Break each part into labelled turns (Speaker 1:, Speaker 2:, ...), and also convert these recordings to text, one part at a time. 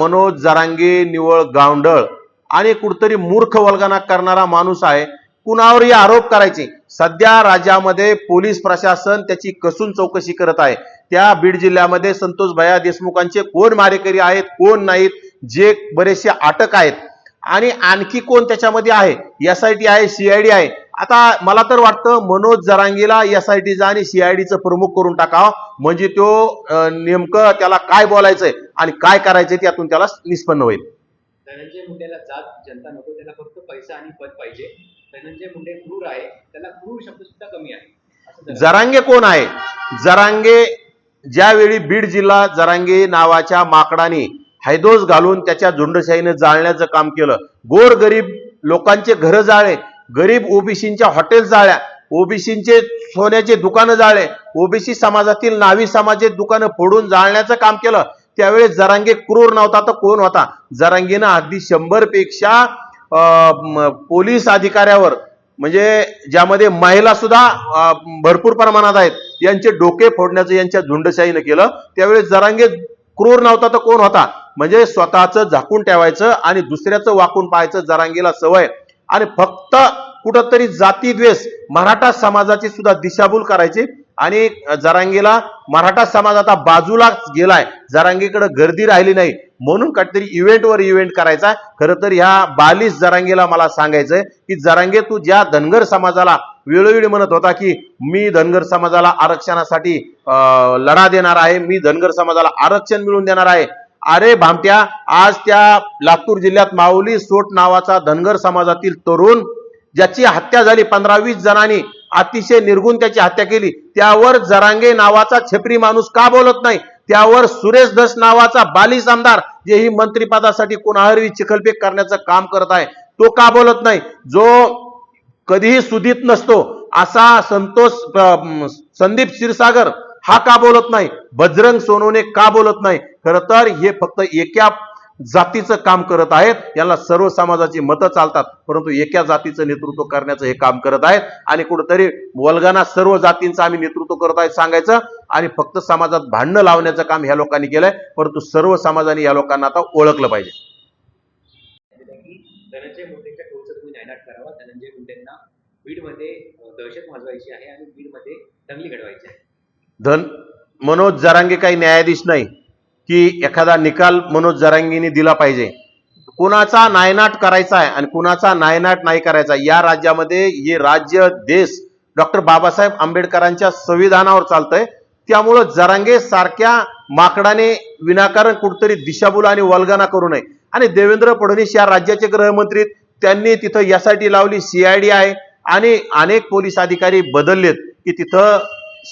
Speaker 1: मनोज जरांगे निवळ गावंढळ आणि कुठतरी मूर्ख वल्गना करणारा माणूस आहे। कुणावरही आरोप करायचे। सध्या राज्यामध्ये पोलीस प्रशासन त्याची कसून चौकशी करत आहे। त्या बीड जिल्ह्यामध्ये संतोष भैया देशमुखांचे कोण मारेकरी आहेत कोण नाहीत, जे बरेचसे अटक आहेत आणि आणखी कोण त्याच्यामध्ये आहे, एसआयटी आहे सीआयडी आहे। आता मला तर वाटतं मनोज जरांगेला एसआयटीचा आणि सीआयडीचं प्रमुख करून टाकावं, म्हणजे तो नेमकं त्याला काय बोलायचंय आणि काय करायचंय त्यातून त्याला निष्पन्न होईल।
Speaker 2: धनंजय मुंडेला जात जनता नको, त्याला फक्त पैसा आणि पद पाहिजे। धनंजय मुंडे क्रूर आहे, त्याला क्रूर शब्द सुद्धा कमी आहे।
Speaker 1: जरांगे कोण आहे? जरांगे ज्यावेळी बीड जिल्हा जरांगे नावाच्या माकडाने हैदोस घालून त्याच्या झुंडशाहीने जाळण्याचं काम केलं। गोर गरीब लोकांचे घर जाळे, गरीब ओबीसींच्या हॉटेल जाळ्या, ओबीसींचे सोन्याचे दुकानं जाळले, ओबीसी समाजातील नावी समाजाचे दुकानं फोडून जाळण्याचं काम केलं। त्यावेळेस जरांगे क्रूर नव्हता तर कोण होता? जरांगेनं अगदी 100 पेक्षा पोलीस अधिकाऱ्यावर, म्हणजे ज्यामध्ये महिला सुद्धा भरपूर प्रमाणात आहेत, यांचे डोके फोडण्याचं यांच्या झुंडशाहीनं केलं। त्यावेळेस जरांगे क्रूर नव्हता तर कोण होता? म्हणजे स्वतःचं झाकून ठेवायचं आणि दुसऱ्याचं वाकून पाहायचं जरांगेला सवय, आणि फक्त कुठंतरी जाती द्वेष मराठा समाजाची सुद्धा दिशाभूल करायची। आणि जरांगेला मराठा समाज आता बाजूला गेलाय, जरांगेकडे गर्दी राहिली नाही, म्हणून काहीतरी इव्हेंटवर इव्हेंट करायचा। खरं तर ह्या बालिश जरांगेला मला सांगायचंय की जरांगे, तू ज्या धनगर समाजाला वेळोवेळी म्हणत होता की मी धनगर समाजाला आरक्षणासाठी लढा देणार आहे, मी धनगर समाजाला आरक्षण मिळवून देणार आहे, अरे भामट्या, आज त्या लातूर जिल्ह्यात माऊली सोट नावाचा धनगर समाजातील तरुण ज्याची हत्या झाली, 15-20 जणांनी अतिशय निर्गुण त्याची हत्या केली, त्यावर जरांगे नावाचा छपरी माणूस का बोलत नाही? त्यावर सुरेश धस नावाचा बालिश आमदार, जे ही मंत्रिपदासाठी कुणावरही चिखलफेक करण्याचं काम करत आहे, तो का बोलत नाही? जो कधीही सुधीत नसतो असा संदीप क्षीरसागर हा का बोलत नाही? बजरंग सोनवणे का बोलत नाही? खरं तर हे फक्त एका जातीचं काम करत आहेत, याला सर्व समाजाची मतं चालतात, परंतु एका जातीचं नेतृत्व करण्याचं हे काम करत आहेत। आणि कुठेतरी वल्गना सर्व जातींचं आम्ही नेतृत्व करत आहेत सांगायचं आणि फक्त समाजात भांडणं लावण्याचं काम ह्या लोकांनी केलंय, परंतु सर्व समाजाने या लोकांना आता ओळखलं पाहिजे।
Speaker 2: धनंजय मुंडेच्या टोलचा तुम्ही नायनाट करावा। धनंजय मुंडेंना बीडमध्ये दहशत माजवायची आहे आणि बीडमध्ये दंगली घडवायची आहे।
Speaker 1: मनोज जरांगे काही न्यायाधीश नाही की एखादा निकाल मनोज जरांगेने दिला पाहिजे। कुणाचा नायनाट करायचा आहे आणि कुणाचा नायनाट नाही करायचा, या राज्यामध्ये हे राज्य देश डॉक्टर बाबासाहेब आंबेडकरांच्या संविधानावर चालतंय। त्यामुळे जरांगे सारख्या माकडाने विनाकारण कुठतरी दिशाभूल आणि वल्गना करू नये। आणि देवेंद्र फडणवीस या राज्याचे गृहमंत्री, त्यांनी तिथं एसआयटी लावली, सीआयडी आहे आणि अनेक पोलीस अधिकारी बदललेत की तिथं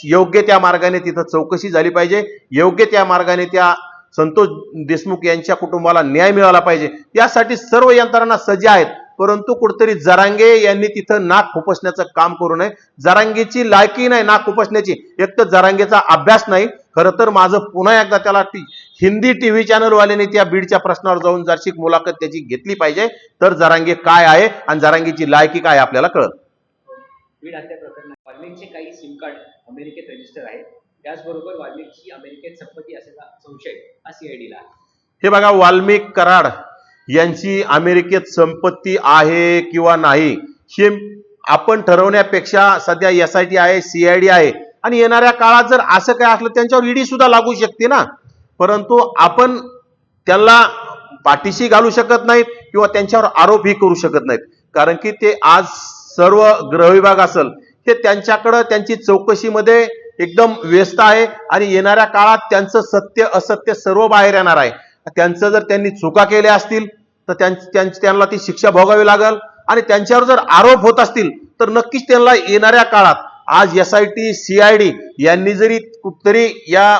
Speaker 1: योग्य त्या मार्गाने तिथं चौकशी झाली पाहिजे, योग्य त्या मार्गाने त्या संतोष देशमुख यांच्या कुटुंबाला न्याय मिळाला पाहिजे, यासाठी सर्व यंत्रणा सज्ज आहेत। परंतु कुठतरी जरांगे यांनी तिथं नाक खुपसण्याचं काम करू नये। जरांगेची लायकी नाही नाक खुपसण्याची, एक तर जरांगेचा अभ्यास नाही। खरं तर माझं पुन्हा एकदा त्याला हिंदी टीव्ही चॅनल वाल्याने त्या बीडच्या प्रश्नावर जाऊन जरशी मुलाखत त्याची घेतली पाहिजे, तर जरांगे काय आहे आणि जरांगेची लायकी काय आपल्याला कळत।
Speaker 2: बीड हत्या प्रकरणात वाल्मिकचे काही सिम कार्ड अमेरिकेत रजिस्टर आहेत, त्याचबरोबर वाल्मिकची अमेरिकेत संपत्ती असल्याचा संशय हा सीआयडीला आहे।
Speaker 1: हे बघा, वाल्मिक कराड यांची अमेरिकेत संपत्ती आहे किंवा नाही हे आपण ठरवण्यापेक्षा सध्या एसआयटी आहे, सीआयडी आहे, आणि येणाऱ्या काळात जर असं काय असलं त्यांच्यावर ईडी सुद्धा लागू शकते ना। परंतु आपण त्यांना पाठीशी घालू शकत नाहीत किंवा त्यांच्यावर आरोपही करू शकत नाहीत, कारण की ते आज सर्व गृह विभाग असेल हे त्यांच्याकडे त्यांची चौकशीमध्ये एकदम व्यस्त आहे आणि येणाऱ्या काळात त्यांचं सत्य असत्य सर्व बाहेर येणार आहे। त्यांचं जर त्यांनी चुका केल्या असतील तर त्यांना ती शिक्षा भोगावी लागेल, आणि त्यांच्यावर जर आरोप होत असतील तर नक्कीच त्यांना येणाऱ्या काळात, आज एसआयटी सीआयडी यांनी जरी कुठतरी या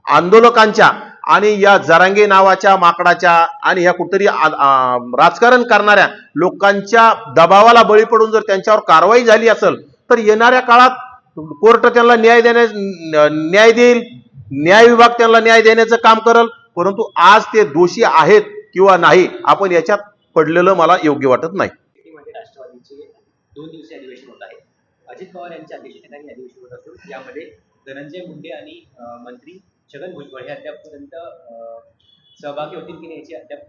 Speaker 1: आंदोलकांच्या आणि या जरांगे नावाच्या माकडाच्या आणि या कुठतरी राजकारण करणाऱ्या लोकांच्या दबावाला बळी पडून जर त्यांच्यावर कारवाई झाली असेल तर येणाऱ्या काळात कोर्ट त्यांना न्याय देईल, न्याय विभाग त्यांना न्याय देण्याचं काम करेल। परंतु आज ते दोषी आहेत किंवा नाही आपण याच्यात पडलेलं मला योग्य वाटत नाही।
Speaker 2: राष्ट्रवादीचे 2 दिवसीय अधिवेशन होत आहे। अजित पवार यांच्या अध्यक्षतेखाली अधिवेशन होत असून यामध्ये धनंजय मुंडे आणि मंत्री छगन भुजबळ हे अद्यापपर्यंत सहभागी होतील की नाही याची अद्याप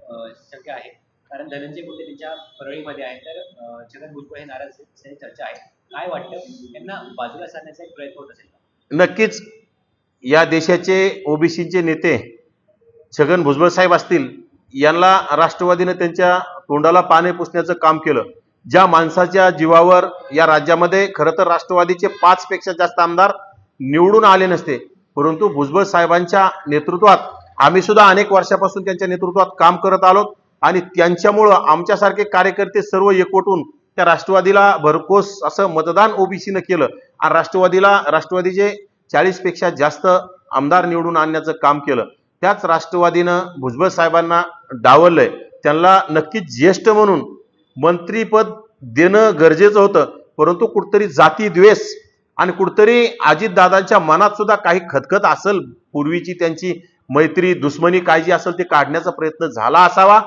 Speaker 2: शंका आहे. कारण धनंजय मुंडे त्यांच्या परळीमध्ये आहे, तर छगन भुजबळ हे नाराज आहेत अशी चर्चा आहे. काय वाटतं, त्यांना बाजूला सारण्याचा एक प्रयत्न होत असेल का?
Speaker 1: नक्कीच या देशाचे ओबीसीचे नेते छगन भुजबळ साहेब असतील, यांना राष्ट्रवादीने त्यांच्या तोंडाला पाणी पुसण्याचं काम केलं. ज्या माणसाच्या जीवावर या राज्यामध्ये खरं तर राष्ट्रवादीचे 5 पेक्षा जास्त आमदार निवडून आले नसते, परंतु भुजबळ साहेबांच्या नेतृत्वात आम्ही सुद्धा अनेक वर्षापासून त्यांच्या नेतृत्वात काम करत आलो आणि त्यांच्यामुळं आमच्यासारखे कार्यकर्ते सर्व एकवटून त्या राष्ट्रवादीला भरघोस असं मतदान ओबीसीनं केलं आणि राष्ट्रवादीचे 40 पेक्षा जास्त आमदार निवडून आणण्याचं काम केलं. त्याच राष्ट्रवादीनं भुजबळ साहेबांना डावललंय. त्यांना नक्कीच ज्येष्ठ म्हणून मंत्रीपद देणं गरजेचं होतं, परंतु कुठतरी जाती द्वेष आणि कुठतरी अजितदादांच्या मनात सुद्धा काही खतखत असेल, पूर्वीची त्यांची मैत्री दुश्मनी काय जी असेल ते काढण्याचा प्रयत्न झाला असावा.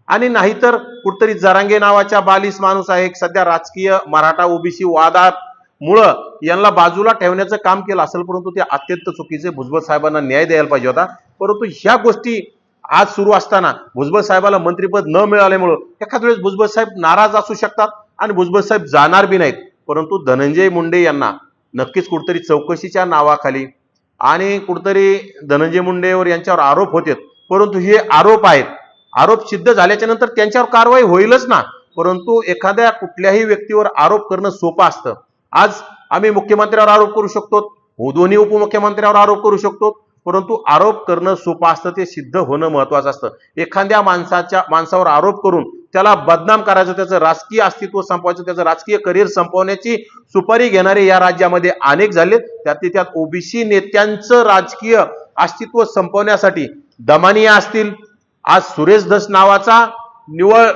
Speaker 1: आणि नाहीतर कुठतरी जरांगे नावाच्या बालिश माणूस आहे, सध्या राजकीय मराठा ओबीसी वादामुळं यांना बाजूला ठेवण्याचं काम केलं असेल, परंतु ते अत्यंत चुकीचे. भुजबळ साहेबांना न्याय द्यायला पाहिजे होता. परंतु ह्या गोष्टी आज सुरू असताना भुजबळ साहेबाला मंत्रिपद न मिळाल्यामुळं एखाद्या वेळेस भुजबळ साहेब नाराज असू शकतात आणि भुजबळ साहेब जाणार बी नाहीत. परंतु धनंजय मुंडे यांना नक्कीच कुठतरी चौकशीच्या नावाखाली आणि कुठतरी धनंजय मुंडेवर यांच्यावर आरोप होते, परंतु हे आरोप आहेत. आरोप सिद्ध झाल्याच्या नंतर त्यांच्यावर कारवाई होईलच ना. परंतु एखाद्या कुठल्याही व्यक्तीवर आरोप करणं सोपं असतं. आज आम्ही मुख्यमंत्र्यावर आरोप करू शकतो, दोन्ही उपमुख्यमंत्र्यावर आरोप करू शकतो, परंतु आरोप करणं सोपं असतं, ते सिद्ध होणं महत्वाचं असतं. एखाद्या माणसावर आरोप करून त्याला बदनाम करायचं, त्याचं राजकीय अस्तित्व संपवायचं, त्याचं राजकीय करिअर संपवण्याची सुपारी घेणारे या राज्यामध्ये अनेक झाले. त्यात ओबीसी नेत्यांचं राजकीय अस्तित्व संपवण्यासाठी दमानिया असतील, आज सुरेश धस नावाचा निवळ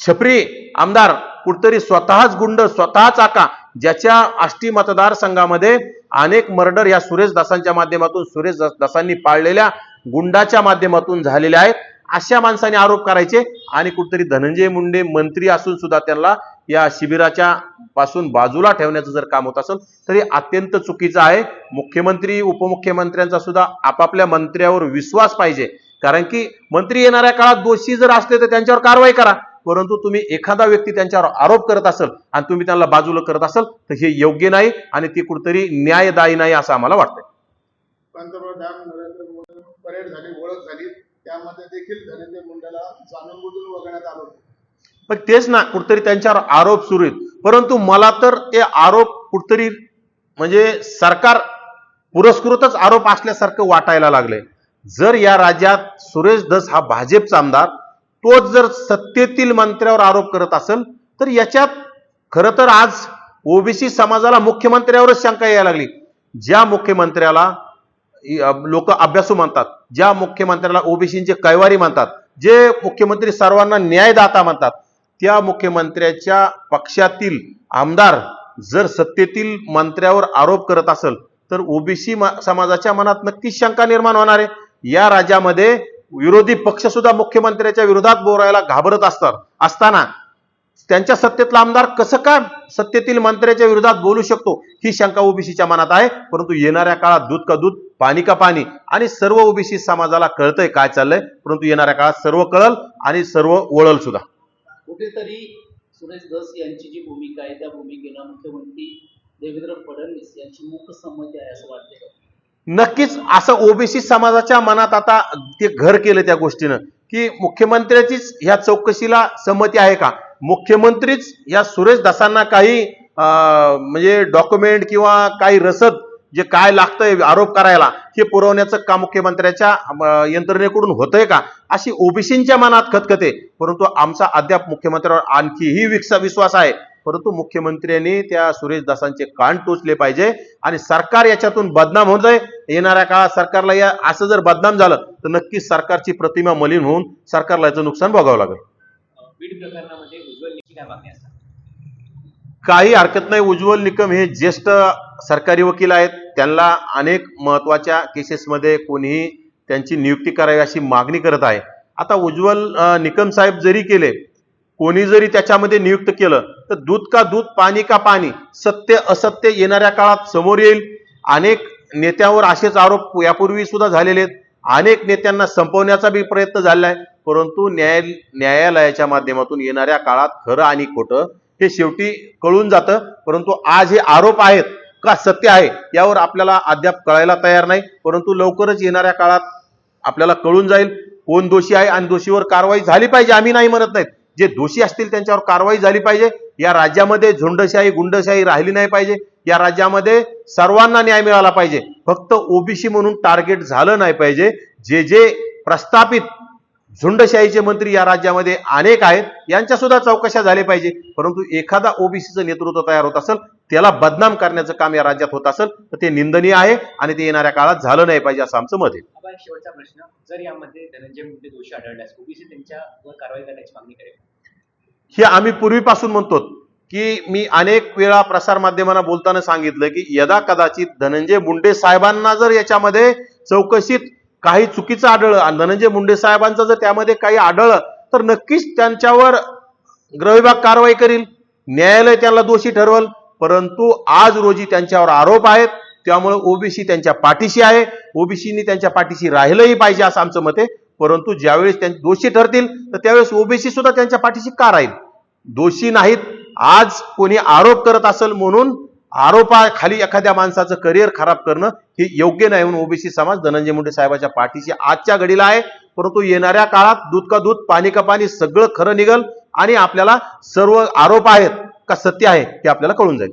Speaker 1: छपरी आमदार कुठतरी स्वतःच गुंड स्वतःच आका, ज्याच्या आष्टी मतदारसंघामध्ये अनेक मर्डर या सुरेश दासांच्या माध्यमातून, सुरेश दासांनी पाळलेल्या गुंडाच्या माध्यमातून झालेले आहेत, अशा माणसाने आरोप करायचे आणि कुठतरी धनंजय मुंडे मंत्री असून सुद्धा त्यांना या शिबिराच्या पासून बाजूला ठेवण्याचं जर काम होत असेल तर हे अत्यंत चुकीचं आहे. मुख्यमंत्री उपमुख्यमंत्र्यांचा सुद्धा आपापल्या मंत्र्यावर विश्वास पाहिजे, कारण की मंत्री येणाऱ्या काळात दोषी जर असले तर त्यांच्यावर कारवाई करा. परंतु तुम्ही एखादा व्यक्ती त्यांच्यावर आरोप करत असेल आणि तुम्ही त्यांना बाजूला करत असाल तर हे योग्य नाही आणि ती कुठतरी न्यायदायी नाही असं आम्हाला वाटतंय.
Speaker 3: पंतप्रधान नरेंद्र मोदी परेड झाली, ओळख झाली, त्यामध्ये देखील धनंजय मुंडेला जाणून बुजून वगळण्यात आलं होतं.
Speaker 1: पण तेच ना, कुठतरी त्यांच्यावर आरोप सुरू आहेत. परंतु मला तर ते आरोप कुठतरी म्हणजे सरकार पुरस्कृतच आरोप असल्यासारखं वाटायला लागले. जर या राज्यात सुरेश धस हा भाजपचा आमदार, तोच जर सत्तेतील मंत्र्यावर आरोप करत असेल तर याच्यात खरं तर आज ओबीसी समाजाला मुख्यमंत्र्यावरच शंका यायला लागली. ज्या मुख्यमंत्र्याला लोक अभ्यासू म्हणतात, ज्या मुख्यमंत्र्याला ओबीसीचे कैवारी म्हणतात, जे मुख्यमंत्री सर्वांना न्यायदाता म्हणतात, त्या मुख्यमंत्र्याच्या पक्षातील आमदार जर सत्तेतील मंत्र्यावर आरोप करत असेल तर ओबीसी समाजाच्या मनात नक्कीच शंका निर्माण होणार आहे. या राज्यामध्ये विरोधी पक्ष सुद्धा मुख्यमंत्र्याच्या विरोधात बोलायला घाबरत असताना त्यांच्या सत्तेतला आमदार कसं काय सत्तेतील मंत्र्याच्या विरोधात बोलू शकतो, ही शंका ओबीसीच्या मनात आहे. परंतु येणाऱ्या काळात दूध का दूध पाणी का पाणी, आणि सर्व ओबीसी समाजाला कळतंय काय चाललंय, परंतु येणाऱ्या काळात सर्व कळल आणि सर्व वळल सुद्धा.
Speaker 4: कुठेतरी सुरेश धस यांची जी भूमिका आहे त्या भूमिकेला मुख्यमंत्री देवेंद्र फडणवीस यांची मूकसंमती आहे असं वाटतंय.
Speaker 1: नक्कीच असं ओबीसी समाजाच्या मनात आता ते घर केलं त्या गोष्टीनं की मुख्यमंत्र्याचीच ह्या चौकशीला संमती आहे का, मुख्यमंत्रीच या सुरेश दासांना काही म्हणजे डॉक्युमेंट किंवा काही रसद जे काय लागतंय आरोप करायला हे पुरवण्याचं काम मुख्यमंत्र्याच्या यंत्रणेकडून होतंय का, अशी ओबीसींच्या मनात खतखते. परंतु आमचा अद्याप मुख्यमंत्र्यावर आणखीही विश्वास आहे. परंतु मुख्यमंत्र्यांनी त्या सुरेश दासांचे कान टोचले पाहिजे आणि सरकार याच्यातून बदनाम होत आहे. येणाऱ्या काळात सरकारला या असं जर बदनाम झालं तर नक्कीच सरकारची प्रतिमा मलिन होऊन सरकारला याचं नुकसान भोगावं लागेल.
Speaker 2: बीड प्रकरणामध्ये उज्ज्वल निकम काय मागणी असतात?
Speaker 1: काही हरकत नाही. उज्ज्वल निकम हे ज्येष्ठ सरकारी वकील आहेत, त्यांना अनेक महत्वाच्या केसेसमध्ये कोणीही त्यांची नियुक्ती करावी अशी मागणी करत आहे. आता उज्ज्वल निकम साहेब जरी केले, कोणी जरी त्याच्यामध्ये नियुक्त केलं तर दूध का दूध पाणी का पाणी, सत्य असत्य येणाऱ्या काळात समोर येईल. अनेक नेत्यावर असेच आरोप यापूर्वी सुद्धा झालेले आहेत. अनेक नेत्यांना संपवण्याचा बी प्रयत्न झालेला आहे, परंतु न्यायालयाच्या माध्यमातून येणाऱ्या काळात खरं आणि खोटं हे शेवटी कळून जातं. परंतु आज हे आरोप आहेत का सत्य आहे यावर आपल्याला अद्याप कळायला तयार नाही, परंतु लवकरच येणाऱ्या काळात आपल्याला कळून जाईल कोण दोषी आहे आणि दोषीवर कारवाई झाली पाहिजे. आम्ही नाही म्हणत नाहीत, जे दोषी असतील त्यांच्यावर कारवाई झाली पाहिजे. या राज्यामध्ये झुंडशाही गुंडशाही राहिली नाही पाहिजे. या राज्यामध्ये सर्वांना न्याय मिळाला पाहिजे. फक्त ओबीसी म्हणून टार्गेट झालं नाही पाहिजे. जे जे प्रस्थापित झुंडशाहीचे मंत्री या राज्यामध्ये अनेक आहेत यांच्या सुद्धा चौकशा झाल्या पाहिजे. परंतु एखादा ओबीसीचं नेतृत्व तयार होत असेल त्याला बदनाम करण्याचं काम या राज्यात होत असेल तर ते निंदनीय आहे आणि ते येणाऱ्या काळात झालं नाही पाहिजे असं आमचं मत आहे.
Speaker 2: आता एक शेवटचा प्रश्न, जर यामध्ये धनंजय मुंडे दोषी आढळल्यास ओबीसी त्यांच्यावर कारवाई करण्याची मागणी करेल?
Speaker 1: हे आम्ही पूर्वीपासून म्हणतो की मी अनेक वेळा प्रसार माध्यमांना बोलताना सांगितलं की यदा कदाचित धनंजय मुंडे साहेबांना जर याच्यामध्ये चौकशीत काही चुकीचं आढळलं, धनंजय मुंडे साहेबांचं जर त्यामध्ये काही आढळलं तर नक्कीच त्यांच्यावर गृहविभाग कारवाई करील, न्यायालय त्यांना दोषी ठरवल. परंतु आज रोजी त्यांच्यावर आरोप आहेत, त्यामुळे ओबीसी त्यांच्या पाठीशी आहे. ओबीसीनी त्यांच्या पाठीशी राहिलंही पाहिजे असं आमचं मत आहे. परंतु ज्यावेळेस ते दोषी ठरतील तर त्यावेळेस ओबीसी सुद्धा त्यांच्या पाठीशी का राहील? दोषी नाहीत. आज कोणी आरोप करत असेल म्हणून आरोपाखाली एखाद्या माणसाचं करिअर खराब करणं हे योग्य नाही म्हणून ओबीसी समाज धनंजय मुंडे साहेबांच्या पाठीशी आजच्या घडीला आहे. परंतु येणाऱ्या काळात दूध का दूध पाणी का पाणी सगळं खरं निघल आणि आपल्याला सर्व आरोप आहेत का सत्य आहे हे आपल्याला कळून जाईल.